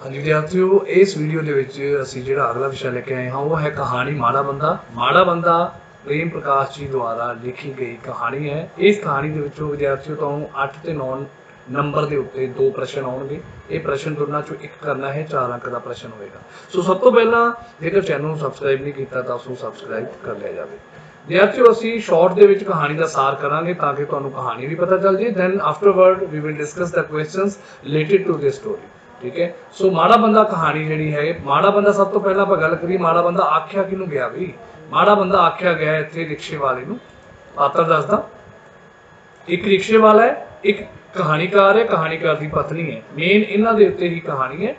हाँ जी विद्यार्थियों, इस वीडियो के असीं जिहड़ा अगला विषय लेके आए हाँ वो है कहानी माड़ा बंदा। माड़ा बंदा प्रेम प्रकाश जी द्वारा लिखी गई कहानी है। इस कहानी के विचों विद्यार्थियों तुहानूं 8 ते 9 नंबर के उत्ते 2 प्रश्न आउणगे। ये प्रश्न दोनों चों एक करना है, 4 अंक का प्रश्न होएगा। सो सब तो पहला जेकर चैनल नूं सबसक्राइब नहीं किया तो उसनूं सबसक्राइब कर लिया जाए। विद्यार्थियों असीं शॉर्ट दे विच कहानी का सार करांगे ताकि तुहानूं कहानी भी पता चल जाए। Then afterward we will discuss the questions related to this story. ठीक है। सो माड़ा बंदा कहानी जी है। माड़ा बंदा सब तो पहला आप गल करिए माड़ा बंदा आख्या किनू गया भी। माड़ा बंदा आख्या गया इत्थे रिक्शे वाले नूं। पात्र दसदा एक रिक्शे वाला है, एक कहानीकार है, कहानीकार की पत्नी है। मेन इन्हां दे उत्ते ही कहानी है।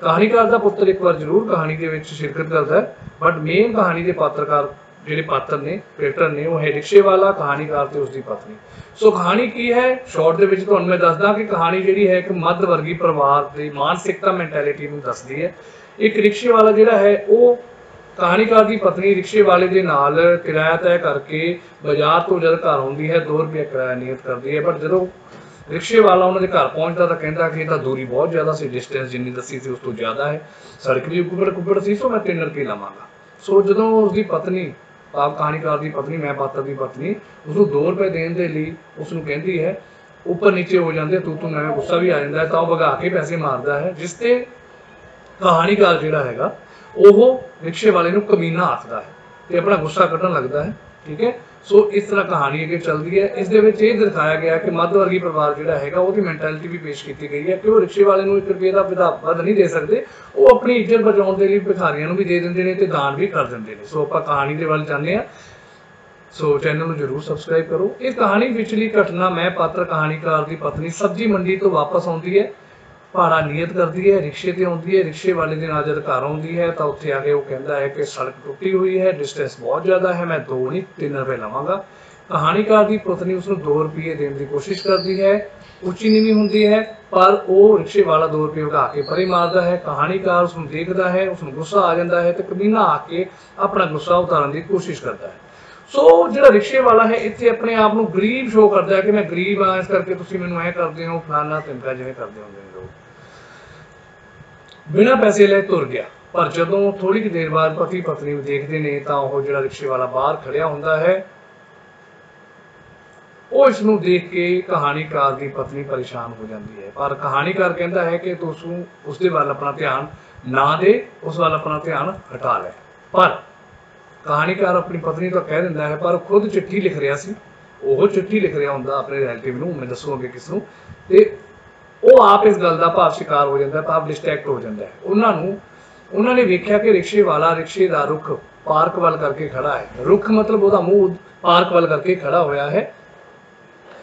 कहानीकार का पुत्र एक बार जरूर कहानी के विच शिरकत करता है, बट मेन कहानी के पात्रकार जिहड़े पात्र ने कैरेक्टर ने वो है रिक्शे वाला, कहानीकार ते उसकी पत्नी। सो कहानी की है शॉर्ट दे विच तुहानूं मैं दसदा कि कहानी जिहड़ी है एक मध्य वर्गी परिवार की मानसिकता मैंटैलिटी नूं दसदी है। एक रिक्शे वाला जिहड़ा है वो कहानीकार की पत्नी रिक्शे वाले के नाल किराया तय करके बाजार तो जब घर आउंदी है 2 रुपये किराया नियत करती है। बट जो रिक्शे वाला उन्होंने घर पहुंचता तो कहता कि दूरी बहुत ज़्यादा सी, डिस्टेंस जिन्नी दसी थी उस तो ज़्यादा है, सड़क भी कुबड़ कुबड़ सी, सो मैं 3 रुपये लवांगा। सो जो उसकी पत्नी आप कहानीकार की पत्नी मैं पात्र की पत्नी उसको 2 रुपये देने के लिए उसको कहती है, उपर नीचे हो जाते तू तू नया गुस्सा भी आ जाता है तो भगा के पैसे मारता है, जिससे कहानीकार जिहड़ा हैगा वह रिक्शे वाले नूं कमीना आखदा है तो अपना गुस्सा कड्ढण लगता है। ठीक है। सो इस तरह कहानी अगे चलती है। इस दे विच ये दिखाया गया कि मध्यवर्गी परिवार जिहड़ा हैगा उसकी मैंटैलिटी भी पेश की गई है कि वो रिक्शे वाले नूं 1 रुपये का वध नहीं दे सकते, वो अपनी इज्जत बचाउण दे लई भिखारियां नूं भी दे दिंदे ने ते दान भी कर दिंदे ने। सो आपां कहानी दे वल जांदे आ। सो चैनल नूं जरूर सबसक्राइब करो। इस कहानी विचली घटना मैं पात्र कहानीकार की पत्नी सब्जी मंडी तो वापस आउंदी है, भाड़ा नियत करती है, रिक्शे ते आउंदी है। रिक्शे वाले दिन आज जब घर आउंदी है तो उत्थे आके वो कहता है कि सड़क टुटी हुई है, डिस्टेंस बहुत ज़्यादा है, मैं 2 नहीं 3 रुपये लवांगा। कहानीकार की पत्नी उसनूं 2 रुपये देने की कोशिश करती है, उच्ची नीवी हुंदी है, पर वो रिक्शे वाला 2 रुपये भगा के परे मारता है। कहानीकार उसनूं देखता है, उसनूं गुस्सा आ जाता है तो कमीना आके अपना गुस्सा उतारन की कोशिश करता है। सो जो रिक्शे वाला है इतने अपने आप को गरीब शो करता है कि मैं गरीब हाँ, इस करके तुसीं मैनूं ऐ करदे हो, फलाना तिमका जिवें करदे हुंदे ने लोग। बिना पैसे ले तुर गया, पर जदों थोड़ी देर बाद पति पत्नी देखते हैं तो वह जो रिक्शे वाला बाहर खड़िया होंदा है, वो इसनूं देख के कहानीकार की पत्नी परेशान हो जाती है। पर कहानीकार कहता है कि तू उसके वाल अपना ध्यान ना दे, उस वाल अपना ध्यान हटा ले। पर कहानीकार अपनी पत्नी तो कह दिंदा है, पर खुद चिट्ठी लिख रहा सी, वो चिट्ठी लिख रहा होंदा अपने रिलेटिव नूं, मैं दसूं अगे किसनूं, ते वो आप इस गल का भाव शिकार हो जाता है, भाव डिस्ट्रैक्ट हो जाता है। उन्होंने वेख्या कि रिक्शे वाला रिक्शे का रुख पार्क वाल करके खड़ा है। रुख मतलब वह मूँह पार्क वाल करके खड़ा होया है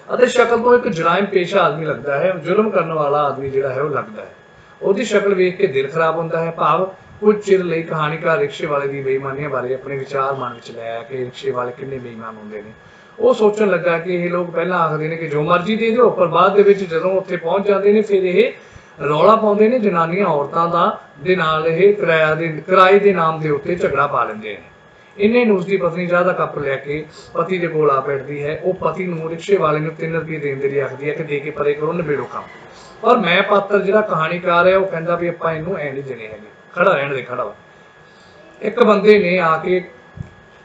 और शक्ल तो एक जराइम पेशा आदमी लगता है, जुल्म करने वाला आदमी जिहड़ा है वो लगता है। उसकी शक्ल वेख के दिल खराब होता है। भाव कुछ चिर लई कहानीकार रिक्शे वाले की बेईमानियां बारे अपने विचार मन में ले आया कि रिक्शे वाले किन्ने बेईमान होंदे ने। वो सोचन लगा कि ये लोग पहला आखते हैं कि जो मर्जी दे दो, पर बाद जो उत्थे पहुंच जाते हैं फिर ये रौला पाते हैं, जनानियां औरतों का दे नाल ये किराए के नाम के उत्ते झगड़ा पा लेंदे हैं। इन्हें उसकी पत्नी चाह का कप लैके पति के कोल आ बैठती है। वो पति नूं रिक्शे वाले नूं 3 रुपये देने के लिए आखती है कि दे के परे करो, नबेड़ो काम। पर मैं पात्र जिहड़ा कहानीकार है वो कहता भी आपां इहनूं ऐ नहीं देने हैगे, खड़ा रहण दे, खड़ा वा। एक बंदे ने आके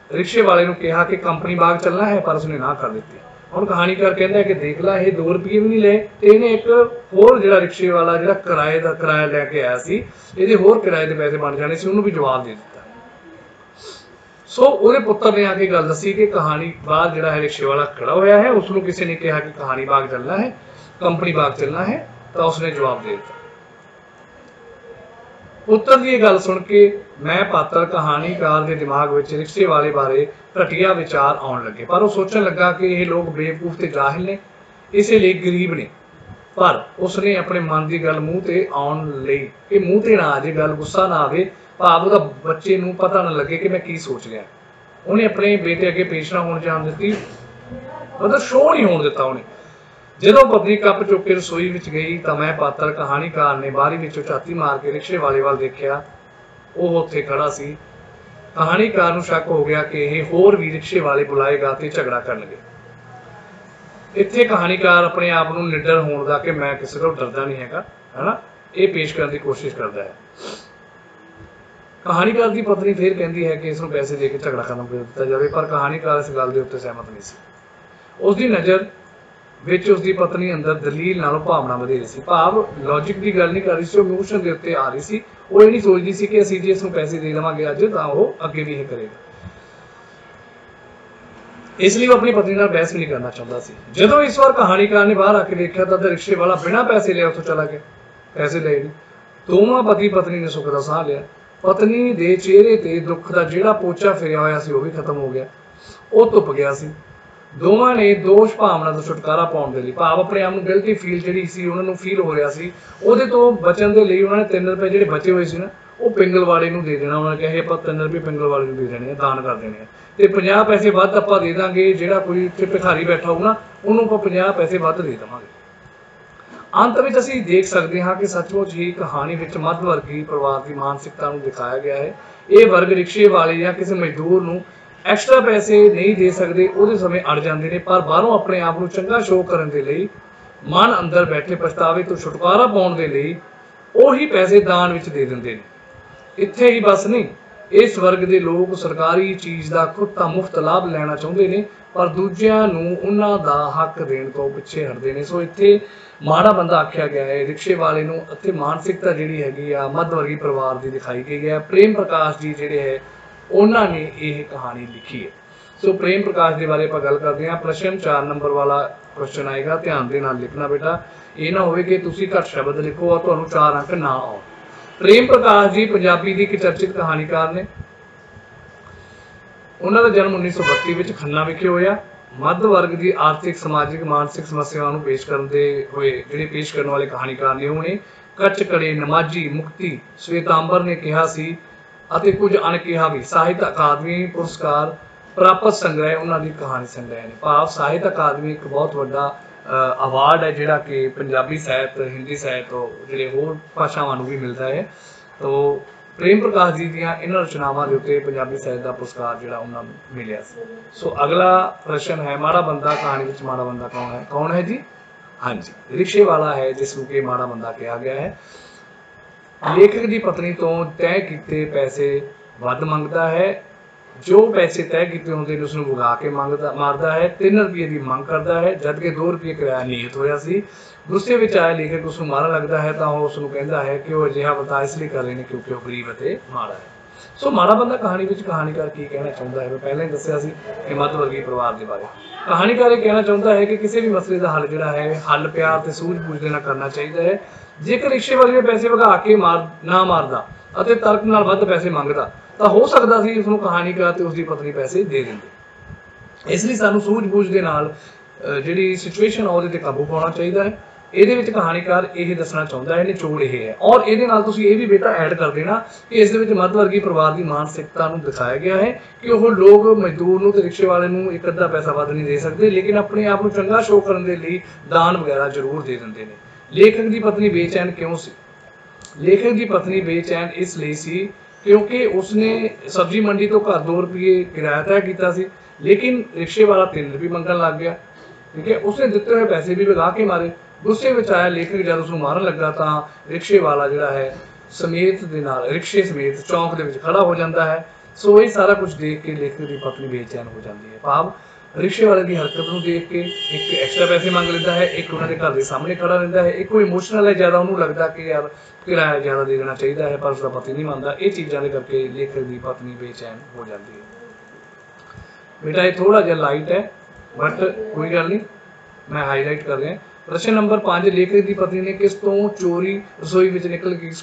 रिक्शे वाले नूं कहा कि कंपनी बाग चलना है, पर उसने ना कर दी। हुण कहानीकार कहता है कि देख ला ये 2 रुपये भी नहीं ले, तो इन्हें एक होर जिहड़ा रिक्शे वाला जिहड़ा किराया लैके आया सी, इहदे होर किराए के पैसे बन जाने सी, उहनूं भी जवाब दे दिता। सो वो पुत्र ने आके गल दसी कि कहानी बाग जिहड़ा है रिक्शे वाला खड़ा होया है, उसनूं किसी ने कहा कि कहानी बाग चलना है, कंपनी बाग चलना है, तो उसने जवाब दे दिता। पुत्र की गल सुन के मैं पात्र कहानीकार के दिमाग में रिक्शे वाले बारे घटिया विचार आउण लगे, पर वो सोचन लगा कि ये लोग बेवकूफ ते जाहिल ने, इसलिए गरीब ने। पर उसने अपने मन की गल मूँह ते आउण लई कि मूँह ते ना आ जाए गल, गुस्सा ना आवे, भाव उहदा बच्चे नूं पता ना लगे कि मैं की सोच रहा। उन्हें अपने बेटे अगे पेश ना होने जान दी, मतलब शो नहीं होने दिता। उन्हें जो पत्नी कप चुक के रसोई में गई तो मैं पात्र कहानीकार ने बारी विचों छाती मार के रिक्शे वाले वाल देखा, वो उत्थे खड़ा सी। कहानीकार नूं शक हो गया कि यह होर भी रिक्शे वाले बुलाएगा तो झगड़ा करनगे। इत्थे कहानीकार अपने आप नूं निडर होण दा कि मैं किसी को डरदा नहीं हैगा, है ना, ये पेश करने की कोशिश करता है। कहानीकार की पत्नी फिर कहती है कि इसनूं पैसे दे के झगड़ा खत्म कर दिता जाए, पर कहानीकार इस गल के उत्ते सहमत नहीं सी। उसकी नज़र विच उसकी पत्नी अंदर दलील नालों भावना वधेरी सी। भाव लॉजिक की गल नहीं कर रही सी, इमोशन के उत्ते आ रही सी। वो ये नहीं सोचती सी कि असीं जे इसनूं पैसे दे देवांगे अज तां वो अगे भी ये करेगा, इसलिए वो अपनी पत्नी नाल बहस भी नहीं करना चाहता सी। जदों इस बार कहानीकार ने बाहर आके देखा तो रिक्शे वाला बिना पैसे लिया उत्थों चला गया। पैसे ले नहीं, दोवां पति पत्नी ने सुख दा साह लिया। पत्नी दे चेहरे ते दुख दा जिहड़ा पोचा फिरिया होया सी वो भी खत्म हो गया, वो धुप गया सी। दोवां ने दोष भावना तो छुटकारा पाउण दे लई, भाव अपने आप नूं गिल्टी फील जिहड़ी सी उन्हां नूं फील हो रहा सी, ਉਹਦੇ ਤੋਂ बचण दे लई उन्होंने 3 रुपए ਜਿਹੜੇ बचे हुए सी ना वो पिंगलवाड़े ਨੂੰ ਦੇ ਦੇਣਾ। ਉਹਨਾਂ ਨੇ ਕਿਹਾ ਆਪਾਂ 3 रुपए पिंगलवाड़े ਨੂੰ ਦੇ ਦੇਣੇ ਆ, ਦਾਨ ਕਰ ਦੇਣੇ ਆ, ਤੇ 50 ਪੈਸੇ ਵੱਧ ਆਪਾਂ ਦੇ ਦਾਂਗੇ। ਜਿਹੜਾ ਕੋਈ ਇੱਥੇ ਭਿਖਾਰੀ ਬੈਠਾ ਹੋਊ ਨਾ ਉਹਨੂੰ ਆਪਾਂ 50 ਪੈਸੇ ਵੱਧ ਦੇ ਦੇਵਾਂਗੇ। अंत में असीं देख सकते हाँ कि सचमुच ही कहानी विच मध्य वर्गी परिवार की मानसिकता नूं दिखाया गया है। ये वर्ग रिक्शे वाले या किसी मजदूर नूं एक्स्ट्रा पैसे नहीं दे सकते, उहदे समय अड़ जाते हैं, पर बाहरों अपने आप नूं चंगा शो करन दे लई मन अंदर बैठे पछतावे तो छुटकारा पाउण दे लई ਉਹੀ पैसे दान विच दे दिंदे ने। इत्थे ही बस नहीं, इस वर्ग के लोग सरकारी चीज़ का खुद तो मुफ्त लाभ लेना चाहते हैं, पर दूजिਆਂ ਨੂੰ ਉਹਨਾਂ ਦਾ हक देण तो पिछे हटते हैं। सो इत्थे माड़ा बंदा आख्या गया है, रिक्शे वाले नूं इत्थे मानसिकता जिहड़ी हैगी आ मध्य वर्गी परिवार की दिखाई गई है। प्रेम प्रकाश जी जिहड़े है उन्होंने ये कहानी लिखी है। सो प्रेम प्रकाश के बारे आपां गल करते हैं। प्रश्न 4 नंबर वाला क्वेश्चन आएगा, ध्यान दे नाल लिखना बेटा, ये ना होवे कि तुसीं घट शब्द लिखो और तुहानूं 4 अंक ना आउण। प्रेम प्रकाश जी पंजाबी की एक चर्चित कहानीकार ने। उन्हों का जन्म 1932 में खन्ना विखे होया। मध्य वर्ग की आर्थिक समाजिक मानसिक समस्याओं पेश करते हुए जिहड़े पेश करने वाले कहानीकार ने उन्हें कच कड़े नमाजी मुक्ति श्वेतांबर ने कहा सी अते कुछ अणकिहा भी साहित्य अकादमी पुरस्कार प्राप्त संग्रह उन्होंने कहानी संग्रह ने। भाव साहित्य अकादमी एक बहुत बड़ा अवार्ड है जिहड़ा कि पंजाबी साहित्य हिंदी साहित्य जिहड़े होर भाषावां नूं भी मिलता है। तो प्रेम प्रकाश जी दियां इन्हां रचनावां दे उत्ते पंजाबी साहित्य का पुरस्कार जिहड़ा उन्हां नूं मिलिया सी। सो अगला प्रश्न है, माड़ा बंदा कहानी विच माड़ा बंदा कौन है? कौन है जी? हाँ जी, रिक्शे वाला है जिसनूं कि माड़ा बंदा कहा गया है। लेखक की पत्नी तो तय किए पैसे वध मंगता है, जो पैसे तय किए होंगे उसनूं वगा के मंगदा मारदा है। 3 रुपये की मंग करता है जबकि 2 रुपये किराया नियत होया सी। गुस्से में आया लेखक उसनूं मारन लगता है तो उसनूं कहता है कि वह अजिहा वर्ताव इसलिए कर रहे हैं क्योंकि वह गरीब अते माड़ा है। सो माड़ा बंदा कहानी में कहानीकार की कहना चाहता है, मैं पहले ही दस्सिया सी कि मध्य वर्गी परिवार के बारे। कहानीकार ये कहना चाहता है कि किसी भी मसले का हल जिहड़ा है हल प्यार ते सूझ-बूझ दे नाल करना चाहिए है। जेकर रिक्शे वाले ने पैसे वगा के ना मारदा अते तर्क नाल वध पैसे मंगदा तो हो सकता सी उसनूं कहानीकार ते उसकी पत्नी पैसे दे दिंदे। इसलिए सानूं सूझ-बूझ दे नाल जिहड़ी सिचुएशन आ उहदे ते काबू पाउणा चाहिए है। ਇਹਦੇ ਵਿੱਚ ਕਹਾਣੀਕਾਰ ਇਹ ਦੱਸਣਾ ਚਾਹੁੰਦਾ ਹੈ, ਨਿਚੋੜ ਇਹ ਹੈ। ਔਰ ਇਹਦੇ ਨਾਲ ਤੁਸੀਂ ਇਹ ਵੀ ਬੇਟਾ ਐਡ ਕਰ ਦੇਣਾ ਕਿ ਇਸ ਦੇ ਵਿੱਚ ਮੱਧ ਵਰਗੀ ਪਰਿਵਾਰ ਦੀ ਮਾਨਸਿਕਤਾ ਨੂੰ ਦਿਖਾਇਆ ਗਿਆ ਹੈ ਕਿ ਉਹ ਲੋਕ ਮਜ਼ਦੂਰ ਨੂੰ ਤੇ ਰਿਕਸ਼ੇ ਵਾਲੇ ਨੂੰ ਇੱਕ ਅੱਧਾ ਪੈਸਾ ਵੱਧ ਨਹੀਂ ਦੇ ਸਕਦੇ, ਲੇਕਿਨ ਆਪਣੇ ਆਪ ਨੂੰ ਚੰਗਾ ਸ਼ੋਅ ਕਰਨ ਦੇ ਲਈ ਦਾਨ ਵਗੈਰਾ ਜ਼ਰੂਰ ਦੇ ਦਿੰਦੇ ਨੇ। ਲੇਖਕ ਦੀ ਪਤਨੀ ਬੇਚੈਨ ਕਿਉਂ ਸੀ? ਲੇਖਕ ਦੀ ਪਤਨੀ ਬੇਚੈਨ ਇਸ ਲਈ ਸੀ क्योंकि उसने सब्जी मंडी तो घर 2 रुपये किराया तय किया सी, लेकिन रिक्शे वाला 3 रुपये मंगन लग गया। ठीक है, उसने दिते हुए पैसे भी वगा के मारे। गुस्से में आया लेखक जब उसनूं मारन लगा तो रिक्शे वाला जिहड़ा है समेत दे नाल रिक्शे समेत चौंक दे विच खड़ा हो जाता है। सो ये सारा कुछ देख के लेखक की पत्नी बेचैन हो जाती है। भाव रिक्शे वाले की हरकत को देख के एक एक्स्ट्रा पैसे मंग लेता है, एक उन्होंने घर के सामने खड़ा रहता है, एक कोई इमोशनल है ज़्यादा, उन्होंने लगता कि यार किराया ज़्यादा दे देना चाहिए है, पर उसका पति नहीं मानता। ये चीज़ों के करके लेखक की पत्नी बेचैन हो जाती है। बेटा ये थोड़ा जहा लाइट है बट कोई गल नहीं, मैं हाईलाइट कर रहा। प्रश्न नंबर 5, लेखक की पत्नी ने किस तो चोरी रसोई में निकल के किस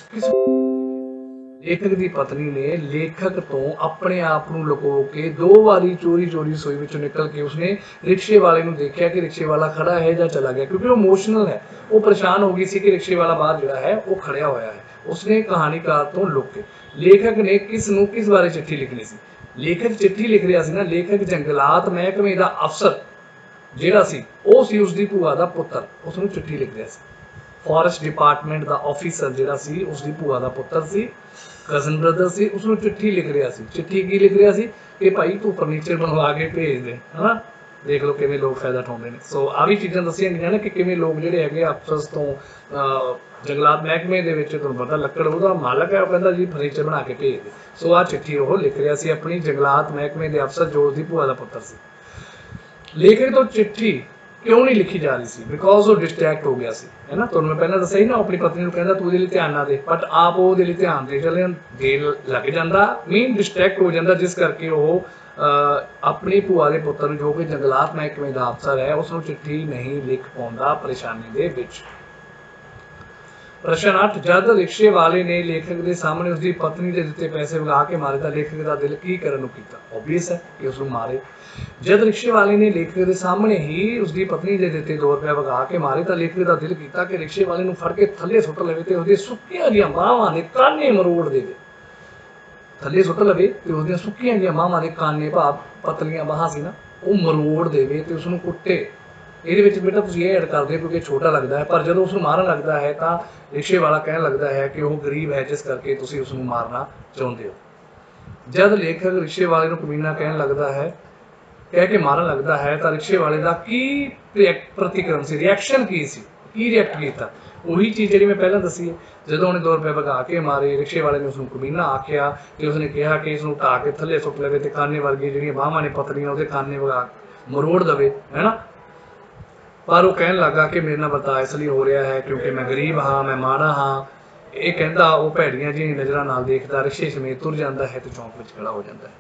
लेखक की पत्नी ने लेखक तो अपने आप को लुको के 2 बारी चोरी रसोई में निकल के उसने रिक्शे वाले को देखा कि रिक्शे वाला खड़ा है या चला गया, क्योंकि वो इमोशनल है, वो परेशान हो गई सी कि रिक्शे वाला बाहर जो है वो खड़ा होया है। उसने कहानीकार तो लुक के लेखक ने किस बारे चिट्ठी लिखनी सी? लेखक चिट्ठी लिख रहा सी ना, लेखक जंगलात महकमे का अफसर जिहड़ा सी वो सी उसकी भूआ का पुत्र, उसनूं चिट्ठी लिख रहा सी। फॉरेस्ट डिपार्टमेंट का ऑफिसर जिहड़ा सी उसकी भूआ का पुत्र सी, कजन ब्रदर सी, उसनूं चिट्ठी लिख रहा सी। चिट्ठी की लिख रहा सी कि भाई तू फर्नीचर बनवा के भेज दे, है ना। देख लो किवें लोग फायदा उठाउंदे ने। सो आ भी चीज़ां दस्सियां गईयां ने कि किवें लोग जिहड़े हैगे अफसर्स तो जंगलात महकमे दे विच तुहानूं पता लक्कड़ उहदा मालक है, वो कहंदा जी फर्नीचर बना के भेज दे। सो आ चिट्ठी वो लिख रिहा सी अपनी जंगलात महकमे दे अफसर जो उसदी भूआ दा पुत्तर सी। लेखक तो चिट्ठी क्यों नहीं लिखी जा रही सी? बिकॉज वो डिस्ट्रैक्ट हो गया सी, है ना। तुहानूं मैं पहलां दस्सिआ ही ना, अपनी पत्नी नूं कहंदा तूं इहदे लई ध्यान ना दे, बट आप ਉਹਦੇ ਲਈ ध्यान देण लग ਜਾਂਦਾ, मेन डिस्ट्रैक्ट हो ਜਾਂਦਾ, जिस करके वो अपनी भूआ के पुत्तर जो कि जंगलात महकमे का अफसर है उसनूं चिट्ठी नहीं लिख पाउंदा परेशानी दे विच। प्रश्न 8, जद रिक्शे वाले ने लेखक के सामने उसकी पत्नी के दिते पैसे वगा के मारे तो लेखक का दिल की करन नूं कीता? ओबवियस है कि उसनूं मारे। जद रिक्शे वाले ने लेखक के सामने ही उसकी पत्नी के दिते 2 रुपए वगा के मारे तो लेखक का दिल कीता कि रिक्शे वाले नूं फड़ के थल्ले सुट लवे ते उसदी सुक्कियां जिहियां बाहां दे काने मरोड़ देवे। थल्ले सुट लवे ते उसदियां सुक्कियां जिहियां बाहां दे काने, भाव पतलियां बाहां सी ना, वो मरोड़ देवे ते उसनूं कुੱਟੇ। ਇਹਦੇ ਵਿੱਚ ਬੇਟਾ ਤੁਸੀਂ ਇਹ ਐਡ ਕਰਦੇ ਹੋ ਕਿਉਂਕਿ ਛੋਟਾ ਲੱਗਦਾ ਹੈ, ਪਰ ਜਦੋਂ ਉਸ ਨੂੰ ਮਾਰਨ ਲੱਗਦਾ ਹੈ ਤਾਂ ਰਿਕਸ਼ੇ ਵਾਲਾ ਕਹਿਣ ਲੱਗਦਾ ਹੈ ਕਿ ਉਹ ਗਰੀਬ ਹੈ ਜਿਸ ਕਰਕੇ ਤੁਸੀਂ ਉਸ ਨੂੰ ਮਾਰਨਾ ਚਾਹੁੰਦੇ ਹੋ। ਜਦ ਲੇਖਕ ਰਿਕਸ਼ੇ ਵਾਲੇ ਨੂੰ ਕਮੀਨਾ ਕਹਿਣ ਲੱਗਦਾ ਹੈ, ਕਹਿ ਕੇ ਮਾਰਨ ਲੱਗਦਾ ਹੈ, ਤਾਂ ਰਿਕਸ਼ੇ ਵਾਲੇ ਦਾ ਕੀ ਪ੍ਰਤੀਕਰਮ ਸੀ, ਰਿਐਕਸ਼ਨ ਕੀ ਸੀ, ਕੀ ਰਿਐਕਟ ਕੀਤਾ? ਉਹੀ ਚੀਜ਼ ਜਿਹੜੀ ਮੈਂ ਪਹਿਲਾਂ ਦੱਸੀ ਹੈ, ਜਦੋਂ ਉਹਨੇ 2 ਰੁਪਏ ਵਗਾ ਕੇ ਮਾਰੇ, ਰਿਕਸ਼ੇ ਵਾਲੇ ਨੇ ਉਸ ਨੂੰ ਕਮੀਨਾ ਆਖਿਆ ਤੇ ਉਸਨੇ ਕਿਹਾ ਕਿ ਇਸ ਨੂੰ ਢਾ ਕੇ ਥੱਲੇ ਸੁੱਟ ਲਵੇ ਤੇ ਕਾਨੇ ਵਰਗੇ ਜਿਹੜੀਆਂ ਬਾਹਾਂ ਨੇ ਪਤਲੀਆਂ ਉਹਦੇ ਕਾਨੇ ਵਗਾ ਮਰੋੜ ਦਵੇ, ਹੈ ਨਾ। पर वो कहन लगा कि मेरे नाल बर्ताव इसलिए हो रहा है क्योंकि मैं गरीब हाँ, मैं माड़ा हाँ। ये कहता वो भैड़ियां जी नज़रां नाल देखदा रिक्शे समेत तुर जाता है तो चौंक में खड़ा हो जाता है।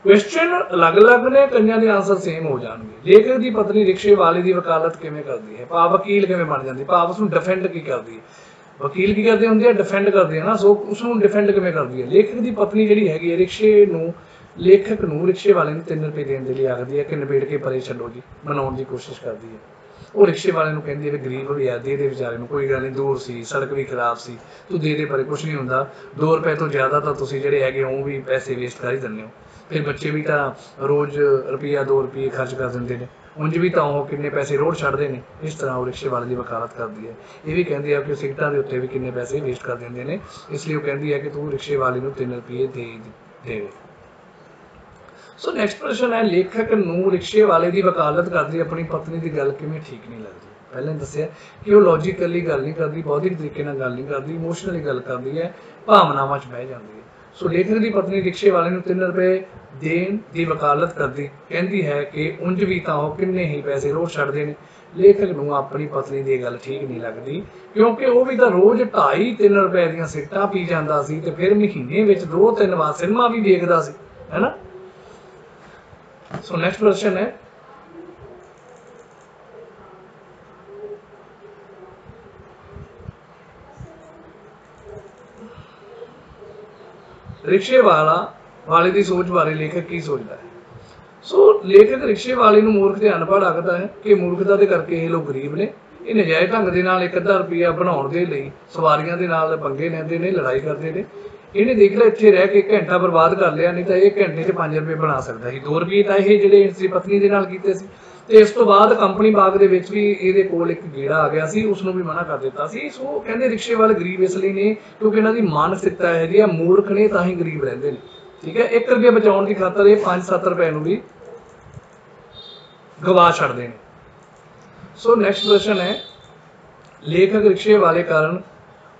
क्वेश्चन अलग अलग ने, कईयां दे आंसर सेम हो जाएंगे। लेखक की पत्नी रिक्शे वाले की वकालत किवें करदी है, भाव वकील किवें बन जाती, भाव उसनूं डिफेंड की करदी है। वकील की करदे हुंदे आ, डिफेंड करदे हैं ना। सो उसनूं डिफेंड किवें करदी है? लेखक की पत्नी जिहड़ी हैगी रिक्शे नूं लेखक नूं रिक्शे वाले नूं 3 रुपए देण दे लई आखदी है कि निबेड़ के परे छड्डो जी, मनाउण दी कोशिश करदी है। वो रिक्शे वाले नूं कहंदी है भी गरीब भी है, दे दे बेचारे नूं, कोई गल नहीं, दूर सी, सड़क भी खराब सी, तू दे दे परे, कुछ नहीं हुंदा। 2 रुपए तो ज़्यादा तो तुसीं जिहड़े हैगे वो भी पैसे वेस्ट कर ही दिंदे हो। फिर बच्चे भी तां रोज़ रुपया 2 रुपये खर्च कर दिंदे ने, उंज भी तां वो किन्ने पैसे रोड़ छड्डदे ने। इस तरह वो रिक्शे वाले की वकालत करदी है। ये भी कहंदी है कि सिगटां दे उत्ते भी किन्ने पैसे वेस्ट कर दिंदे ने, इसलिए वो कहंदी है कि तू रिक्शे वाले नूं 3 रुपये दे। सो नैक्सट प्रश्न है, लेखक नूं रिक्शे वाले की वकालत करदी अपनी पत्नी की गल किवें ठीक नहीं लगदी? पहले दस्सिआ कि वो लॉजिकली गल नहीं करती, बौद्धिक तरीके नाल गल नहीं करती, इमोशनली गल करती है, भावनावां च बह जाती है। सो लेखक की पत्नी रिक्शे वाले नूं 3 रुपए देण की वकालत करदी, कहती है कि उंज भी तां वो किन्ने ही पैसे रोज़ छड्डदे ने। लेखक नूं अपनी पत्नी की गल ठीक नहीं लगती क्योंकि वो भी तां रोज़ 2.5-3 रुपए दीयां सिगटां पी जांदा सी ते फिर महीने विच 2-3 वार सिनेमा भी देखदा सी, है ना। सो नेक्स्ट क्वेश्चन है, रिक्शे वाले की सोच बारे लेखक की सोचता है? सो लेखक रिक्शे वाले नूं मूर्ख ते अनपढ़ आखदा है कि मूर्खता दे करके ये लोग गरीब ने, ये नजायज़ ढंग दे नाल 1 रुपया बनाउण दे लई सवारियां दे नाल पंगे लैंदे ने, लड़ाई करदे ने। इन्हें देख लो इत्थे रह के घंटा बर्बाद कर लिया, नहीं तो ये घंटे च 5 रुपये बना सकता सी। 2 रुपये तो ये जिहड़े इसकी पत्नी दे नाल कीते सी। ते इस तो बाद कंपनी बाग दे विच भी इहदे कोल एक गेड़ा आ गया सी, उसनूं भी मना कर दिता सी। सो कहंदे रिक्शे वाले गरीब इसलिए ने क्योंकि इन्हां दी मानसिकता है जी मूर्ख ने, तां ही गरीब रहिंदे ने। ठीक है, 1 रुपया बचाउण दी खातर ये 5-7 रुपए नूं भी गवा छड्डदे ने। सो नैक्सट क्वेश्चन है, लेखक रिक्शे वाले कारण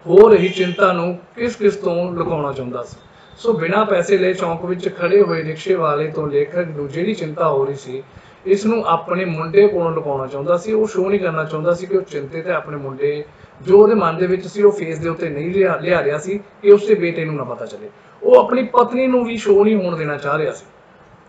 हो रही चिंता नूं किस किस तो लुकाउणा चाहुंदा सी? सो बिना पैसे ले चौंक विच खड़े हुए रिक्शे वाले तो लेखक नूं जिहड़ी चिंता हो रही सी इस नूं अपने मुंडे कोलों लुकाउणा चाहुंदा सी। वो शो नहीं करना चाहुंदा सी कि वो चिंतित है, अपने मुंडे जो उहदे मन दे विच सी वो फेस दे उत्ते नहीं लिया रिहा सी कि उसके बेटे नूं ना पता चले। वो अपनी पत्नी नूं भी शो नहीं होण देना चाह रहा सी।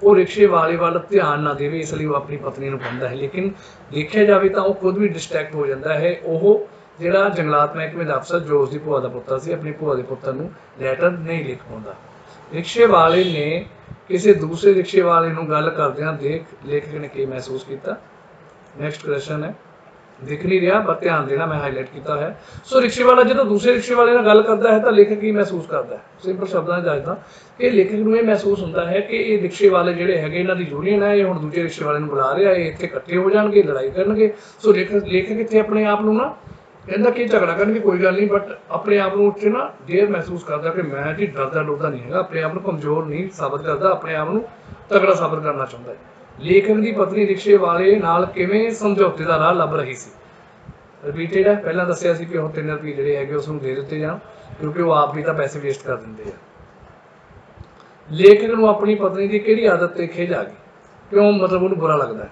वो रिक्शे वाले वाल ध्यान ना देवे इसलिए वो अपनी पत्नी नूं कहंदा है, लेकिन देखिया जाए तो वो खुद भी डिस्ट्रैक्ट हो जाता है। वो जिहड़ा जंगलात महकमे दा अफसर जो उसकी भूआ दा पुत्तर सी अपनी भूआ दे पुत्तर नूं लैटर नहीं लिख पाउंदा। रिक्शे वाले ने किसी दूसरे रिक्शे वाले नूं गल करदिआं देख लेखक ने की महसूस किया? नैक्सट क्वेश्चन है, दिख नहीं रहा पर ध्यान देना, मैं हाईलाइट किया है। सो रिक्शे वाला जो दूसरे रिक्शे वाले नाल गल करता है तो लेखक की महसूस करता है? सिंपल शब्दों में दसदा कि लेखक नूं ये महसूस होंदा है कि ये रिक्शे वाले जिहड़े हैगे इन्हां दी यूनियन है, ये हुण दूजे रिक्शे वाले नूं बुला रहा है, इत्थे इकट्ठे हो जाणगे, लड़ाई करनगे। सो लेखक इत्थे अपने आप नूं ना कहंदा कि झगड़ा करनगे कोई गल नहीं, बट अपने आप नूं उत्थे ना डेयर महसूस करदा कि मैं जी डरदा डरदा नहीं हैगा, अपने आप नूं कमजोर नहीं साबित करदा, अपने आप नूं तगड़ा साबित करना चाहुंदा है। ਲੇਖਕ ਦੀ ਪਤਨੀ ਰਿਕਸ਼ੇ ਵਾਲੇ ਨਾਲ ਕਿਵੇਂ ਸਮਝੌਤੇ ਦਾ ਰਾਹ ਲੱਭ ਰਹੀ ਸੀ। ਰਿਪੀਟਡ ਹੈ, ਪਹਿਲਾਂ ਦੱਸਿਆ ਸੀ ਕਿ ਉਹ 3 ਰੁਪਏ ਜਿਹੜੇ ਹੈਗੇ ਉਸ ਨੂੰ ਦੇ ਦਿੱਤੇ ਜਾਣ ਕਿਉਂਕਿ ਉਹ ਆਪ ਵੀ ਤਾਂ ਪੈਸੇ ਵੇਸਟ ਕਰ ਦਿੰਦੇ ਆ। ਲੇਖਕ ਨੂੰ ਆਪਣੀ ਪਤਨੀ ਦੀ ਕਿਹੜੀ ਆਦਤ ਤੇ ਖਿਝ ਆ ਗਈ, ਕਿਉਂ ਮਤਲਬ ਉਹਨੂੰ ਬੁਰਾ ਲੱਗਦਾ ਹੈ।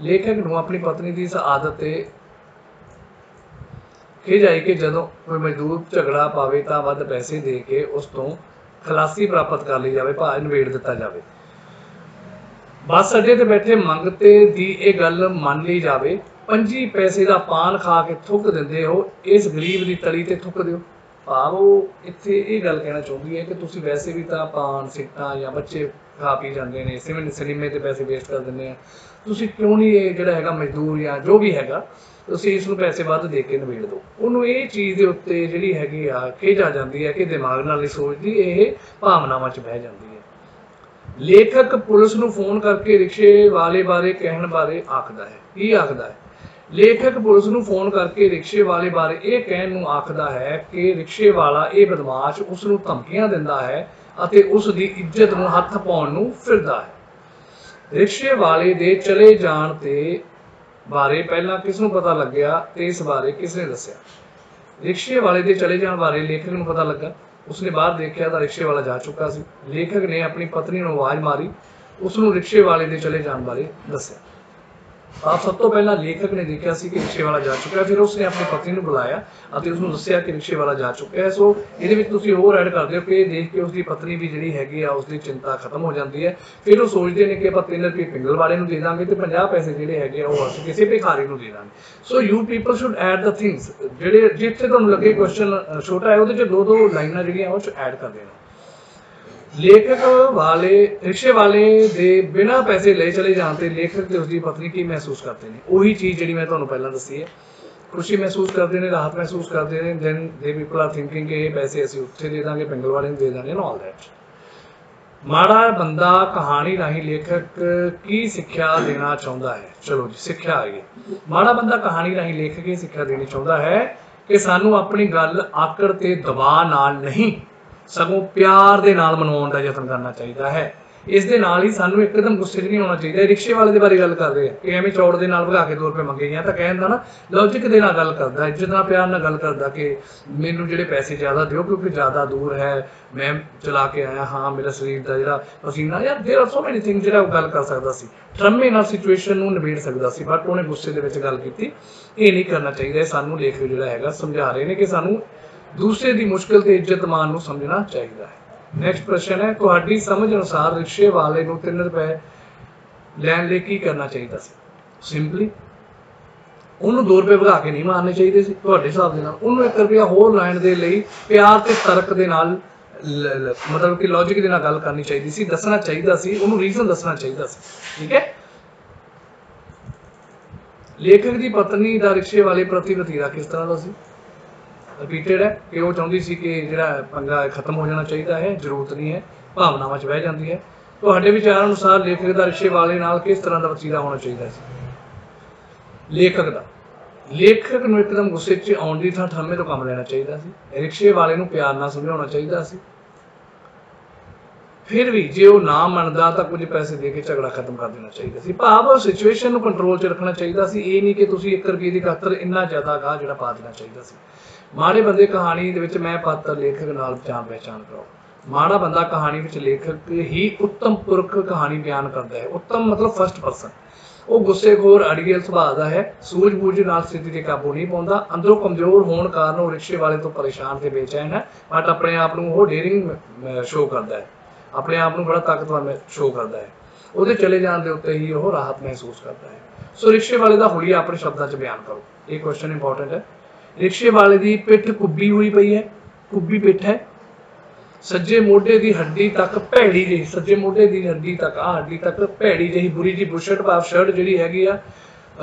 ਲੇਖਕ ਨੂੰ ਆਪਣੀ ਪਤਨੀ ਦੀ ਇਸ ਆਦਤ ਤੇ ਖਿਝ ਆਈ ਕਿ ਜਦੋਂ ਕੋਈ ਮਜ਼ਦੂਰ ਝਗੜਾ ਪਾਵੇ ਤਾਂ ਵੱਧ ਪੈਸੇ ਦੇ ਕੇ ਉਸ ਤੋਂ ਖਲਾਸੀ ਪ੍ਰਾਪਤ ਕਰ ਲਈ ਜਾਵੇ, ਭਾਅ ਨਿਬੇੜ ਦਿੱਤਾ ਜਾਵੇ। ਬੱਸ ਅੱਡੇ ਤੇ ਬੈਠੇ ਮੰਗਤੇ ਦੀ ਇਹ ਗੱਲ ਮੰਨ ਲਈ ਜਾਵੇ, 25 ਪੈਸੇ ਦਾ ਪਾਨ ਖਾ ਕੇ ਥੁੱਕ ਦਿੰਦੇ ਹੋ, ਇਸ ਗਰੀਬ ਦੀ ਤਲੀ ਤੇ ਥੁੱਕ ਦਿਓ। ਭਾਵ ਉਹ ਇੱਥੇ ਇਹ ਗੱਲ ਕਹਿਣਾ ਚਾਹੁੰਦੀ ਹੈ ਕਿ ਤੁਸੀਂ ਵੈਸੇ ਵੀ ਤਾਂ ਪਾਨ ਸਿੱਟਾਂ ਜਾਂ ਬੱਚੇ ਖਾ ਪੀ ਜਾਂਦੇ ਨੇ, ਸਿਨੇਮੇ ਤੇ ਪੈਸੇ ਵੇਸਟ ਕਰ ਦਿੰਦੇ ਆ, ਤੁਸੀਂ ਕਿਉਂ ਨਹੀਂ ਇਹ ਜਿਹੜਾ ਹੈਗਾ ਮਜ਼ਦੂਰ ਜਾਂ ਜੋ ਵੀ ਹੈਗਾ ਤੁਸੀਂ ਇਸ ਨੂੰ ਪੈਸੇ ਵੱਧ ਦੇ ਕੇ ਨਿਬੇੜ ਦਿਓ। ਉਹਨੂੰ ਇਹ ਚੀਜ਼ ਦੇ ਉੱਤੇ ਜਿਹੜੀ ਹੈਗੀ ਆ ਖਿਝ ਆ ਜਾਂਦੀ ਹੈ ਕਿ ਦਿਮਾਗ ਨਾਲ ਨਹੀਂ ਸੋਚਦੀ, ਇਹ ਭਾਵਨਾਵਾਂ 'ਚ ਬਹਿ ਜਾਂਦੀ ਹੈ। ਲੇਖਕ ਪੁਲਿਸ ਨੂੰ ਫੋਨ ਕਰਕੇ ਰਿਕਸ਼ੇ ਵਾਲੇ ਬਾਰੇ ਕਹਿਣ ਬਾਰੇ ਆਖਦਾ ਹੈ। ਕੀ ਆਖਦਾ ਹੈ? ਲੇਖਕ ਪੁਲਿਸ ਨੂੰ ਫੋਨ ਕਰਕੇ ਰਿਕਸ਼ੇ ਵਾਲੇ ਬਾਰੇ ਇਹ ਕਹਿਣ ਨੂੰ ਆਖਦਾ ਹੈ ਕਿ ਰਿਕਸ਼ੇ ਵਾਲਾ ਇਹ ਬਦਮਾਸ਼ ਉਸ ਨੂੰ ਧਮਕੀਆਂ ਦਿੰਦਾ ਹੈ ਅਤੇ ਉਸ ਦੀ ਇੱਜ਼ਤ ਨੂੰ ਹੱਥ ਪਾਉਣ ਨੂੰ ਫਿਰਦਾ ਹੈ। ਰਿਕਸ਼ੇ ਵਾਲੇ ਦੇ ਚਲੇ ਜਾਣ ਤੇ ਬਾਰੇ ਪਹਿਲਾਂ ਕਿਸ ਨੂੰ ਪਤਾ ਲੱਗਿਆ ਤੇ ਇਸ ਬਾਰੇ ਕਿਸ ਨੇ ਦੱਸਿਆ? ਰਿਕਸ਼ੇ ਵਾਲੇ ਦੇ ਚਲੇ ਜਾਣ ਬਾਰੇ ਲੇਖਕ ਨੂੰ ਪਤਾ ਲੱਗਾ। ਉਸਨੇ ਬਾਹਰ ਦੇਖਿਆ ਤਾਂ ਰਿਕਸ਼ੇ ਵਾਲਾ ਜਾ ਚੁੱਕਾ ਸੀ। ਲੇਖਕ ਨੇ ਆਪਣੀ ਪਤਨੀ ਨੂੰ ਆਵਾਜ਼ ਮਾਰੀ, ਉਸ ਨੂੰ ਰਿਕਸ਼ੇ ਵਾਲੇ ਦੇ ਚਲੇ ਜਾਣ ਬਾਰੇ ਦੱਸਿਆ। ਆਪ ਸਭ ਤੋਂ ਪਹਿਲਾਂ ਲੇਖਕ ਨੇ ਦੇਖਿਆ ਸੀ ਕਿ ਰਿਕਸ਼ੇ ਵਾਲਾ ਜਾ ਚੁੱਕਾ, ਫਿਰ ਉਸਨੇ ਆਪਣੀ ਪਤਨੀ ਨੂੰ ਬੁਲਾਇਆ ਅਤੇ ਉਸਨੂੰ ਦੱਸਿਆ ਕਿ ਰਿਕਸ਼ੇ ਵਾਲਾ ਜਾ ਚੁੱਕਾ ਹੈ। ਸੋ ਇਹਦੇ ਵਿੱਚ ਤੁਸੀਂ ਹੋਰ ਐਡ ਕਰਦੇ ਹੋ ਕਿ ਇਹ ਦੇਖ ਕੇ ਉਸਦੀ ਪਤਨੀ ਵੀ ਜਿਹੜੀ ਹੈਗੀ ਆ ਉਸਦੀ ਚਿੰਤਾ ਖਤਮ ਹੋ ਜਾਂਦੀ ਹੈ। ਫਿਰ ਉਹ ਸੋਚਦੇ ਨੇ ਕਿ ਆਪਾਂ 3 ਰੁਪਏ ਪਿੰਗਲ ਵਾਲੇ ਨੂੰ ਦੇ ਦਾਂਗੇ ਤੇ 50 ਪੈਸੇ ਜਿਹੜੇ ਹੈਗੇ ਆ ਉਹ ਅਸੀਂ ਕਿਸੇ ਭਿਖਾਰੀ ਨੂੰ ਦੇ ਦਾਂਗੇ। So you people should add the things, ਜਿਹੜੇ ਜਿੱਥੇ ਤੁਹਾਨੂੰ ਲੱਗੇ ਕੁਐਸਚਨ ਛੋਟਾ ਹੈ ਉਹਦੇ 'ਚ 2-2 ਲਾਈਨਾਂ ਜਿਹੜੀਆਂ ਉਹ 'ਚ ਐਡ ਕਰ ਦੇਣਾ। ਲੇਖਕ ਵਾਲੇ ਰਿਕਸ਼ੇ ਵਾਲੇ ਦੇ ਬਿਨਾਂ ਪੈਸੇ ਲੈ ਚਲੇ ਜਾਣ ਤੇ ਲੇਖਕ ਤੇ ਉਸਦੀ ਪਤਨੀ ਕੀ ਮਹਿਸੂਸ ਕਰਦੇ ਨੇ? ਉਹੀ ਚੀਜ਼ ਜਿਹੜੀ ਮੈਂ ਤੁਹਾਨੂੰ ਪਹਿਲਾਂ ਦੱਸੀ ਹੈ। ਖੁਸ਼ੀ ਮਹਿਸੂਸ ਕਰਦੇ ਨੇ, ਰਾਹਤ ਮਹਿਸੂਸ ਕਰਦੇ ਨੇ। ਦੈਨ ਦੇ ਪੀਪਲ ਆਰ ਥਿੰਕਿੰਗ ਕਿ ਇਹ ਪੈਸੇ ਅਸੀਂ ਉੱਥੇ ਦੇ ਦਾਂਗੇ, ਪਿੰਗਲ ਵਾਲੇ ਨੂੰ ਦੇ ਦਾਂਗੇ ਐਂਡ ਆਲ ਦੈਟ। ਮਾੜਾ ਬੰਦਾ ਕਹਾਣੀ ਰਾਹੀਂ ਲੇਖਕ ਕੀ ਸਿੱਖਿਆ ਦੇਣਾ ਚਾਹੁੰਦਾ ਹੈ? ਚਲੋ ਜੀ, ਸਿੱਖਿਆ ਆ ਗਈ। ਮਾੜਾ ਬੰਦਾ ਕਹਾਣੀ ਰਾਹੀਂ ਲੇਖਕ ਇਹ ਸਿੱਖਿਆ ਦੇਣੀ ਚਾਹੁੰਦਾ ਹੈ ਕਿ ਸਾਨੂੰ ਆਪਣੀ ਗੱਲ ਆਕੜ ਤੇ ਦਬਾਅ ਨਾਲ ਨਹੀਂ ਸਗੋਂ ਪਿਆਰ ਦੇ ਨਾਲ ਮਨਾਉਣ ਦਾ ਯਤਨ ਕਰਨਾ ਚਾਹੀਦਾ ਹੈ। ਇਸ ਦੇ ਨਾਲ ਹੀ ਸਾਨੂੰ ਇੱਕਦਮ ਗੁੱਸੇ 'ਚ ਨਹੀਂ ਹੋਣਾ ਚਾਹੀਦਾ। ਰਿਕਸ਼ੇ ਵਾਲੇ ਦੇ ਬਾਰੇ ਗੱਲ ਕਰ ਰਹੇ ਆ ਕਿ ਐਵੇਂ ਚੌੜ ਦੇ ਨਾਲ ਭਗਾ ਕੇ 2 ਰੁਪਏ ਮੰਗੇ ਜਾਂ ਤਾਂ ਕਹਿਣ ਦਾ ਨਾ ਲੌਜਿਕ ਦੇ ਨਾਲ ਗੱਲ ਕਰਦਾ, ਇੱਜ਼ਤ ਨਾਲ ਪਿਆਰ ਨਾਲ ਗੱਲ ਕਰਦਾ ਕਿ ਮੈਨੂੰ ਜਿਹੜੇ ਪੈਸੇ ਜ਼ਿਆਦਾ ਦਿਓ ਕਿਉਂਕਿ ਜ਼ਿਆਦਾ ਦੂਰ ਹੈ, ਮੈਂ ਚਲਾ ਕੇ ਆਇਆ ਹਾਂ, ਮੇਰਾ ਸਰੀਰ ਦਾ ਜਿਹੜਾ ਪਸੀਨਾ, ਯਾਰ ਦੇਰ ਆਰ ਸੋ ਮੈਨੀ ਥਿੰਗ ਜਿਹੜਾ ਉਹ ਗੱਲ ਕਰ ਸਕਦਾ ਸੀ, ਡਰਾਮੇ ਨਾਲ ਸਿਚੁਏਸ਼ਨ ਨੂੰ ਨਿਬੇੜ ਸਕਦਾ ਸੀ, ਬਟ ਉਹਨੇ ਗੁੱਸੇ ਦੇ ਵਿੱਚ ਗੱਲ ਕੀਤੀ। ਇਹ ਨਹੀਂ ਕਰਨਾ ਚਾਹੀਦਾ। ਸਾਨੂੰ ਲੇਖਕ ਜਿਹੜਾ ਹੈਗਾ ਸਮਝਾ ਰਹੇ ਨੇ ਕਿ ਸਾਨੂੰ ਦੂਸਰੇ ਦੀ ਮੁਸ਼ਕਿਲ ਤੇ ਇੱਜ਼ਤ ਮਾਨ ਨੂੰ ਸਮਝਣਾ ਚਾਹੀਦਾ ਹੈ। ਨੈਕਸਟ ਪ੍ਰਸ਼ਨ ਹੈ, ਤੁਹਾਡੀ ਸਮਝ ਅਨੁਸਾਰ ਰਿਕਸ਼ੇ ਵਾਲੇ ਨੂੰ 3 ਰੁਪਏ ਲੈਣ ਲਈ ਕੀ ਕਰਨਾ ਚਾਹੀਦਾ ਸੀ? ਸਿੰਪਲੀ ਉਹਨੂੰ 2 ਰੁਪਏ ਵਧਾ ਕੇ ਨਹੀਂ ਮਾਰਨੇ ਚਾਹੀਦੇ ਸੀ ਤੁਹਾਡੇ ਹਿਸਾਬ ਦੇ ਨਾਲ। ਉਹਨੂੰ 1 ਰੁਪਇਆ ਹੋਰ ਲੈਣ ਦੇ ਲਈ ਪਿਆਰ ਤੇ ਤਰਕ ਦੇ ਨਾਲ ਮਤਲਬ ਕਿ ਲੌਜਿਕ ਦੇ ਨਾਲ ਗੱਲ ਕਰਨੀ ਚਾਹੀਦੀ ਸੀ, ਦੱਸਣਾ ਚਾਹੀਦਾ ਸੀ, ਉਹਨੂੰ ਰੀਜ਼ਨ ਦੱਸਣਾ ਚਾਹੀਦਾ ਸੀ। ਠੀਕ ਹੈ। ਲੇਖਕ ਦੀ ਪਤਨੀ ਦਾ ਰਿਕਸ਼ੇ ਵਾਲੇ ਪ੍ਰਤੀ ਵਤੀਰਾ ਕਿਸ ਤਰ੍ਹਾਂ ਦਾ ਸੀ? ਰਿਪੀਟਡ ਹੈ ਕਿ ਉਹ ਚਾਹੁੰਦੀ ਸੀ ਕਿ ਜਿਹੜਾ ਪੰਗਾ ਖਤਮ ਹੋ ਜਾਣਾ ਚਾਹੀਦਾ ਹੈ, ਜ਼ਰੂਰਤ ਨਹੀਂ ਹੈ, ਭਾਵਨਾਵਾਂ 'ਚ ਬਹਿ ਜਾਂਦੀ ਹੈ। ਤੁਹਾਡੇ ਵਿਚਾਰ ਅਨੁਸਾਰ ਲੇਖਕ ਦਾ ਰਿਕਸ਼ੇ ਵਾਲੇ ਨਾਲ ਕਿਸ ਤਰ੍ਹਾਂ ਦਾ ਵਤੀਰਾ ਹੋਣਾ ਚਾਹੀਦਾ ਸੀ? ਲੇਖਕ ਨੂੰ ਇੱਕਦਮ ਗੁੱਸੇ 'ਚ ਆਉਣ ਦੀ ਥਾਂ ਠਰਮੇ ਤੋਂ ਕੰਮ ਲੈਣਾ ਚਾਹੀਦਾ ਸੀ। ਰਿਕਸ਼ੇ ਵਾਲੇ ਨੂੰ ਪਿਆਰ ਨਾਲ ਸਮਝਾਉਣਾ ਚਾਹੀਦਾ ਸੀ। ਫਿਰ ਵੀ ਜੇ ਉਹ ਨਾ ਮੰਨਦਾ ਤਾਂ ਕੁਝ ਪੈਸੇ ਦੇ ਕੇ ਝਗੜਾ ਖਤਮ ਕਰ ਦੇਣਾ ਚਾਹੀਦਾ ਸੀ। ਭਾਵ ਸਿਚੁਏਸ਼ਨ ਨੂੰ ਕੰਟਰੋਲ 'ਚ ਰੱਖਣਾ ਚਾਹੀਦਾ ਸੀ। ਇਹ ਨਹੀਂ ਕਿ ਤੁਸੀਂ 1 ਰੁਪਏ ਦੀ ਖਾਤਰ ਇੰਨਾ ਜ਼ਿਆਦਾ ਗਾਹ ਜਿਹੜਾ ਪਾ ਦੇਣਾ ਚਾਹੀਦਾ ਸੀ। ਮਾੜੇ ਬੰਦੇ ਕਹਾਣੀ ਦੇ ਵਿੱਚ ਮੈਂ ਪਾਤਰ ਲੇਖਕ ਨਾਲ ਜਾਣ ਪਹਿਚਾਣ ਕਰਾਓ। ਮਾੜਾ ਬੰਦਾ ਕਹਾਣੀ ਵਿੱਚ ਲੇਖਕ ਹੀ ਉੱਤਮ ਪੁਰਖ ਕਹਾਣੀ ਬਿਆਨ ਕਰਦਾ ਹੈ। ਉੱਤਮ ਮਤਲਬ ਫਸਟ ਪਰਸਨ। ਉਹ ਗੁੱਸੇਖੋਰ ਅੜੀਅਲ ਸੁਭਾਅ ਦਾ ਹੈ, ਸੂਝ-ਬੂਝ ਨਾਲ ਸਥਿਤੀ ਤੇ ਕਾਬੂ ਨਹੀਂ ਪਾਉਂਦਾ, ਅੰਦਰੋਂ ਕਮਜ਼ੋਰ ਹੋਣ ਕਾਰਨ ਉਹ ਰਿਕਸ਼ੇ ਵਾਲੇ ਤੋਂ ਪਰੇਸ਼ਾਨ ਤੇ ਬੇਚੈਨ ਹੈ, ਬਟ ਆਪਣੇ ਆਪ ਨੂੰ ਉਹ ਡੇਅਰਿੰਗ ਸ਼ੋਅ ਕਰਦਾ ਹੈ, ਆਪਣੇ ਆਪ ਨੂੰ ਬੜਾ ਤਾਕਤਵਰ ਸ਼ੋਅ ਕਰਦਾ ਹੈ। ਉਹਦੇ ਚਲੇ ਜਾਣ ਦੇ ਉੱਤੇ ਹੀ ਉਹ ਰਾਹਤ ਮਹਿਸੂਸ ਕਰਦਾ ਹੈ। ਸੋ ਰਿਕਸ਼ੇ ਵਾਲੇ ਦਾ ਹੁਲੀਆ ਆਪਣੇ ਸ਼ਬਦਾਂ 'ਚ ਬਿਆਨ ਕਰੋ। ਇਹ ਕੁਐਸਚਨ ਇੰਪੋਰਟੈਂਟ ਹੈ। ਰਿਕਸ਼ੇ ਵਾਲੇ ਦੀ ਪਿੱਠ ਕੁੱਬੀ ਹੋਈ ਪਈ ਹੈ, ਕੁੱਬੀ ਪਿੱਠ ਹੈ, ਸੱਜੇ ਮੋਢੇ ਦੀ ਹੱਡੀ ਤੱਕ ਭੈੜੀ ਜਿਹੀ, ਸੱਜੇ ਮੋਢੇ ਦੀ ਹੱਡੀ ਤੱਕ ਹੱਡੀ ਤੱਕ ਭੈੜੀ ਜਿਹੀ ਬੁਰੀ ਜਿਹੀ ਬੁਸ਼ਰਟ ਭਾਵ ਸ਼ਰਟ ਜਿਹੜੀ ਹੈਗੀ ਆ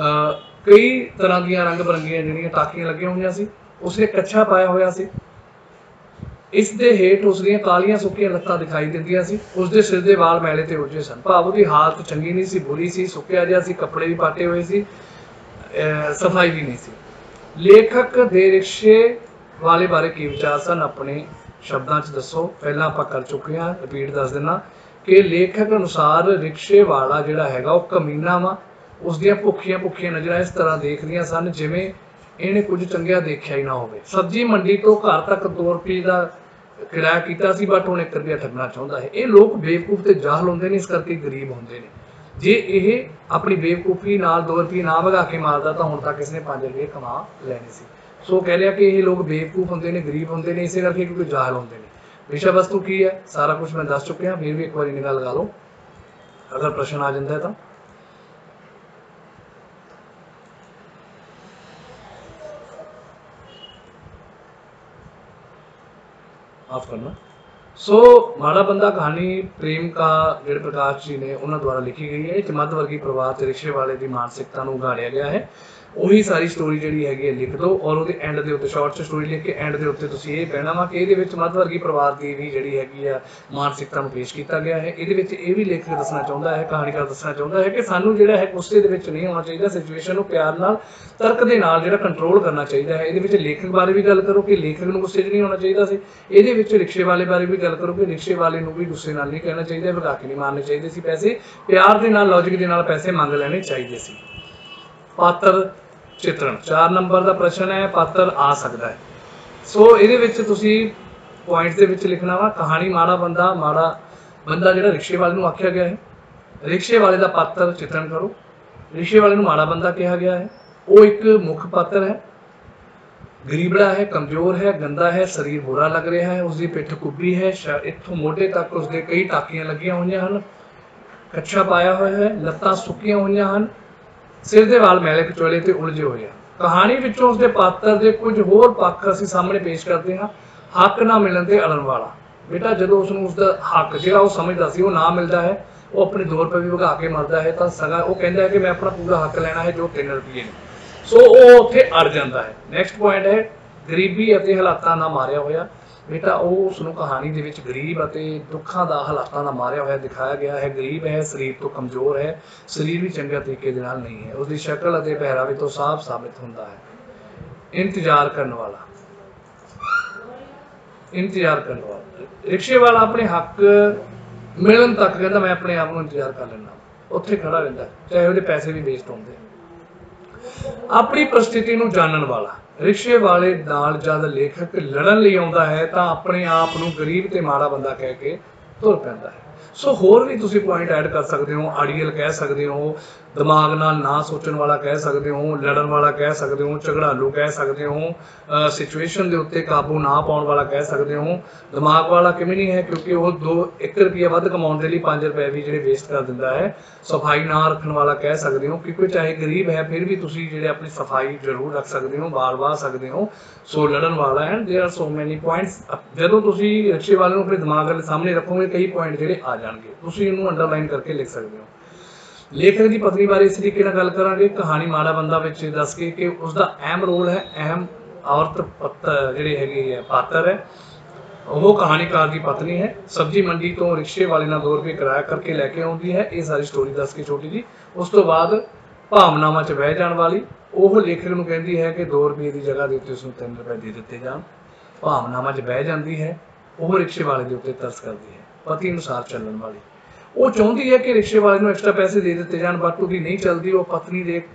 ਕਈ ਤਰ੍ਹਾਂ ਦੀਆਂ ਰੰਗ ਬਰੰਗੀਆਂ ਜਿਹੜੀਆਂ ਟਾਕੀਆਂ ਲੱਗੀਆਂ ਹੋਈਆਂ ਸੀ। ਉਸਨੇ ਕੱਛਾ ਪਾਇਆ ਹੋਇਆ ਸੀ। ਇਸ ਦੇ ਹੇਠ ਉਸਦੀਆਂ ਕਾਲੀਆਂ ਸੁੱਕੀਆਂ ਲੱਤਾਂ ਦਿਖਾਈ ਦਿੰਦੀਆਂ ਸੀ। ਉਸਦੇ ਸਿਰ ਦੇ ਵਾਲ ਮੈਲੇ ਤੇ ਉੱਜੇ ਸਨ, ਭਾਵ ਉਹਦੀ ਹਾਲਤ ਚੰਗੀ ਨਹੀਂ ਸੀ, ਬੁਰੀ ਸੀ, ਸੁੱਕਿਆ ਜਿਹਾ ਸੀ, ਕੱਪੜੇ ਵੀ ਪਾਟੇ ਹੋਏ ਸੀ, ਸਫਾਈ ਵੀ ਨਹੀਂ ਸੀ। ਲੇਖਕ ਦੇ ਰਿਕਸ਼ੇ ਵਾਲੇ ਬਾਰੇ ਕੀ ਵਿਚਾਰ ਸਨ? ਆਪਣੇ ਸ਼ਬਦਾਂ 'ਚ ਦੱਸੋ। ਪਹਿਲਾਂ ਆਪਾਂ ਕਰ ਚੁੱਕੇ ਹਾਂ, ਰਿਪੀਟ ਦੱਸ ਦੇਣਾ। कि लेखक अनुसार रिक्शे वाला जिहड़ा हैगा वो कमीना वा, उसदियां भुखियां भुखियां नज़रां इस तरह देखदियां सन जिवें इहने कुछ चंगिया देखिया ही ना होवे। सब्जी मंडी तो घर तक 2 रुपये का किराया कीता सी, बट हुण 1 रुपया ठगना चाहुंदा है। ये लोग बेवकूफ ते जाहल हुंदे ने, इस करके गरीब हुंदे ने। जे ये अपनी बेवकूफ़ी नाल 2 रुपये ना भगा के मारदा तां हुण तक इसने 5 रुपये कमा लैणे सी। सो कह लिया कि ये लोग बेवकूफ होंगे ने, गरीब होंगे ने, इस करके क्योंकि जाहल होंगे ने। विषय वस्तु की है सारा कुछ मैं दस चुकिया, फिर भी एक बार निगाह लगा लो अगर प्रश्न आ जाता है तो। माफ करना। सो माड़ा बंदा कहानी प्रेम का जेडे प्रकाश जी ने उन्होंने द्वारा लिखी गई है। मध्य वर्गी परिवार ते रिक्शे वाले की मानसिकता को उघाड़िया गया है। ਉਹੀ ਸਾਰੀ स्टोरी जी है लिख दो और वो एंड के उत्ते शॉर्ट स्टोरी लिख के एंड के उत्ते तुसीं ये कहना वा कि ये मध्य वर्गी परिवार की भी जी हैगी आ मानसिकता को पेश किया गया है। ये भी लेखक दसना चाहता है, कहानीकार दसना चाहता है कि सानू जिहड़ा है गुस्से दे विच नहीं होना चाहिए, सिचुएशन को प्यार नाल तर्क दे नाल जिहड़ा कंट्रोल करना चाहिए है। ये लेखक बारे भी गल करो कि लेखक नूं गुस्से नहीं होना चाहिए सी। ये रिक्शे वाले बारे भी गल करो कि रिक्शे वाले नूं भी गुस्से नाल नहीं कहना चाहिए, भगा के नहीं मारने चाहिए सी पैसे, प्यार दे नाल लॉजिक दे नाल पैसे मंग लेने चाहिए सी। पात्र चित्रण 4 नंबर का प्रश्न है, पात्र आ सकता है। सो ये पॉइंट्स दे विच लिखना वा कहानी माड़ा बंदा जिहड़ा रिक्शे वाले नूं आख्या गया है, रिक्शे वाले का पात्र चित्रण करो। रिक्शे वाले नूं माड़ा बंदा कहा गया है, वो एक मुख पात्र है, गरीबड़ा है, कमजोर है, गंदा है, शरीर बुरा लग रहा है, उसकी पिठ कुब्बी है, इत्थों मोढे तक उसके कई टाकियां लगियां हुई हैं, कच्छा पाया हुआ है, लत्तां सुक्कियां हुई हैं, सिर के वाल मैले कचोले ते उलझे हुए हैं। कहानी विचों उसके पात्र के कुछ होर पक्ष असीं सामने पेश करते हैं। हक ना मिलण ते अड़न वाला बेटा, जदों उसनूं उसका हक जिहड़ा वो समझदा सी वो ना मिलता है, वो अपने 2 रुपये भी भगा के मरदा है, तो सगा वो कहता है कि मैं अपना पूरा हक लेना है जो 3 रुपये ने। सो वो उत्थे अड़ जाता है। नैक्सट पॉइंट है गरीबी अते हालातां नाल मारिया होया। बेटा वो उसनूं कहानी दे विच गरीब अते दुखां दा हालातां नाल मारिया होया दिखाया गया है। गरीब है, शरीर तो कमजोर है, शरीर भी चंगे तरीके दे नाल नहीं है, उसकी शक्ल अते पहरावे तो साफ साबित होंदा है। इंतजार करने वाला रिक्शे वाला अपने हक मिलन तक कहता मैं अपने आप को इंतजार कर लेना, उत्थे खड़ा रहिंदा चाहे उसदे पैसे भी वेस्ट होंदे। अपनी परिस्थिति नूं जानन वाला रिक्शे वाले नाल जद लेखक लड़न लई आउंदा है तो अपने आप नूं गरीब ते माड़ा बंदा कह के तुर पैंदा है। सो होर भी तुसीं पॉइंट ऐड कर सकते हो, आड़ियल कह सकते हो, दिमाग नाल ना सोचण वाला कह सकते हो, लड़न वाला कह सकते हो, झगड़ालू कह सकते हो, सिचुएशन के उत्ते काबू ना पाउण वाला कह सकते हो। दिमाग वाला किवें नहीं है क्योंकि वो 1 रुपया वध कमाउण दे लई 5 रुपए भी जिहड़े वेस्ट कर दिंदा है। सफाई ना रखण वाला कह सकते हो क्योंकि चाहे गरीब है फिर भी तुसीं जिहड़े अपनी सफाई जरूर रख सकते हो, बाल बाह सकते हो। सो लड़न वाला है, there are so many points. जदों तुसीं रिक्शे वाले नूं अपने दिमाग दे सामने रखोगे कई पॉइंट जिहड़े आ जाणगे, तुसीं इहनूं अंडरलाइन करके लिख सकते हो। लेखक की पत्नी बारे इस तरीके गल करांगे कहानी माड़ा बंदा विच दस के कि उसका अहम रोल है, अहम औरत जिहड़ी हैगी है पात्र है, वो कहानीकार की पत्नी है। सब्जी मंडी तो रिक्शे वाले नाल 2 रुपये किराया करके लैके आउंदी है। ये सारी स्टोरी दस के छोटी जी। उस तो बाद भावनावां च बह जाण वाली ਉਹ लेखक ਨੂੰ ਕਹਿੰਦੀ है कि 2 रुपये की जगह ਦੇ ਉੱਤੇ ਉਸਨੂੰ 3 रुपये दे ਦਿੱਤੇ ਜਾਣ। ਭਾਵਨਾਵਾਂ 'ਚ ਬਹਿ ਜਾਂਦੀ है, ਉਹ ਰਿਕਸ਼ੇ ਵਾਲੇ ਦੇ ਉੱਤੇ ਤਰਸ ਕਰਦੀ है। पति अनुसार ਚੱਲਣ वाली वो चाहती है कि रिक्शे वाले को एक्स्ट्रा पैसे दे दिए जान, बट उसकी नहीं चलती, वो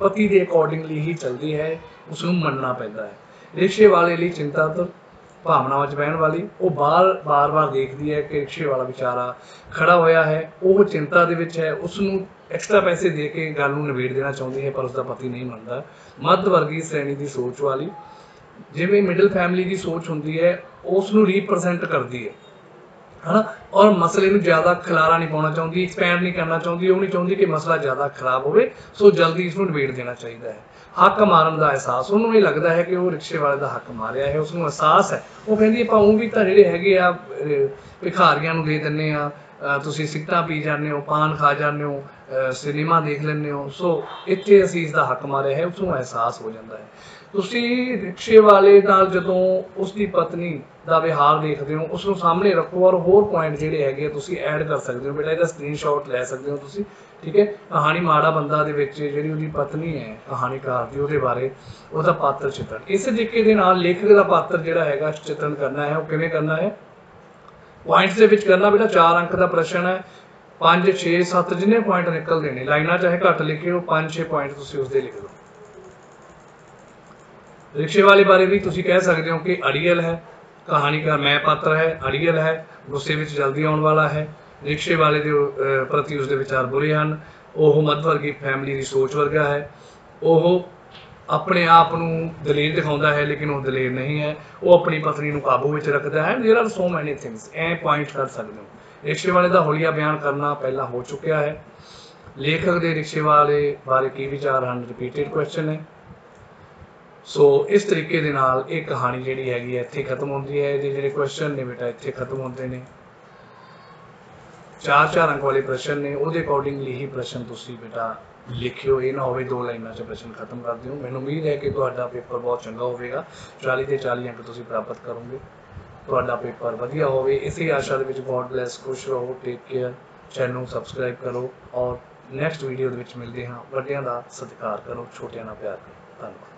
पति के अकॉर्डिंगली ही चलती है, उसनों मनना पैंदा है। रिक्शे वाले लिए चिंता तो भावनावां च बहन वाली वो बार बार देखती है कि रिक्शे वाला बेचारा खड़ा होया है, वो चिंता दे विच है, उसनों एक्स्ट्रा पैसे दे के गल नूं निबेड़ देना चाहती है, पर उसका पति नहीं मनता। मध्य वर्गी श्रेणी की सोच वाली जिवें मिडल फैमिली की सोच होंदी है, उसनों रिप्रजेंट करती है ना, और मसले में ज़्यादा खिलारा नहीं पाना चाहती, एक्सपैंड नहीं करना चाहती, वो नहीं चाहती कि मसला ज़्यादा खराब हो, सो जल्दी इसमें निबेड़ देना चाहिए है। हक मारन का एहसास उन्होंने ये लगता है कि वो रिक्शे वाले का हक मारिया है, उसको एहसास है। वो कहती भाऊ भी तो जोड़े है आ भिखारियां दे दिंदे आ, तुसीं सिगरटां पी जाते हो, पान खा जाते हो, सिनेमा देख लेंदे हो, सो इत्थे असीं इसका हक मारिया है, उसको एहसास हो जाता है। तुसीं रिक्शे वाले नाल जदों उसकी पत्नी का व्यवहार देखते हो, उसको सामने रखो और होर पॉइंट जिहड़े हैगे तुसीं ऐड कर सकते हो। बेटा इसका स्क्रीनशॉट लै सकते हो तुसीं, ठीक है। कहानी माड़ा बंदा दे विच जिहड़ी उहदी पत्नी है कहानीकार दी, उहदे बारे उहदा पात्र चित्रण इस तरीके दे नाल लेखक का पात्र जिहड़ा हैगा चित्रण करना है, वो किवें करना है, पॉइंट्स दे विच करना। बेटा 4 अंक का प्रश्न है, 5 6 7 जिन्ने पॉइंट निकलते हैं लाइना चाहे घट लिखियो 5 6 पॉइंट तुसीं उसदे लिख दो। रिक्शे वाले बारे भी तुसीं कह सकते हो कि अड़ियल है, कहानी का मैं पात्र है, अड़ियल है, गुस्से में जल्दी आने वाला है, रिक्शे वाले के प्रति उसके विचार बुरे हैं, वह मध्यवर्गी फैमिली की सोच वर्गा है, वह अपने आप को दलेर दिखाता है लेकिन वह दलेर नहीं है, वह अपनी पत्नी को काबू में रखता है। There are so many things a point कर सकते हो। रिक्शे वाले का होलिया बयान करना पहला हो चुका है। लेखक के रिक्शे वाले बारे की विचार हैं, रिपीटेड क्वेश्चन है। सो इस तरीके दे नाल एक कहानी जिहड़ी हैगी है इत्थे खत्म होंदी है। इहदे जिहड़े क्वेश्चन ने बेटा इत्थे खत्म होंदे ने। 4 अंक वाले प्रश्न ने, उहदे अकॉर्डिंगली ही प्रश्न तुसीं बेटा लिखियो, ये ना होवे 2 लाइनां च प्रश्न खत्म कर दिओ। मैनूं उम्मीद है कि तुहाडा पेपर बहुत चंगा होवेगा, 40 ते 40 अंक तुसीं प्राप्त करोगे, तुहाडा पेपर वधिया होवे। इसी आशा दे विच गॉड ब्लैस, खुश रहो, टेक केयर, चैनल सबसक्राइब करो और नैक्सट वीडियो दे विच मिलदे हां। वड्डियां दा सत्कार करो, छोटियां दा प्यार करो। धन्नवाद।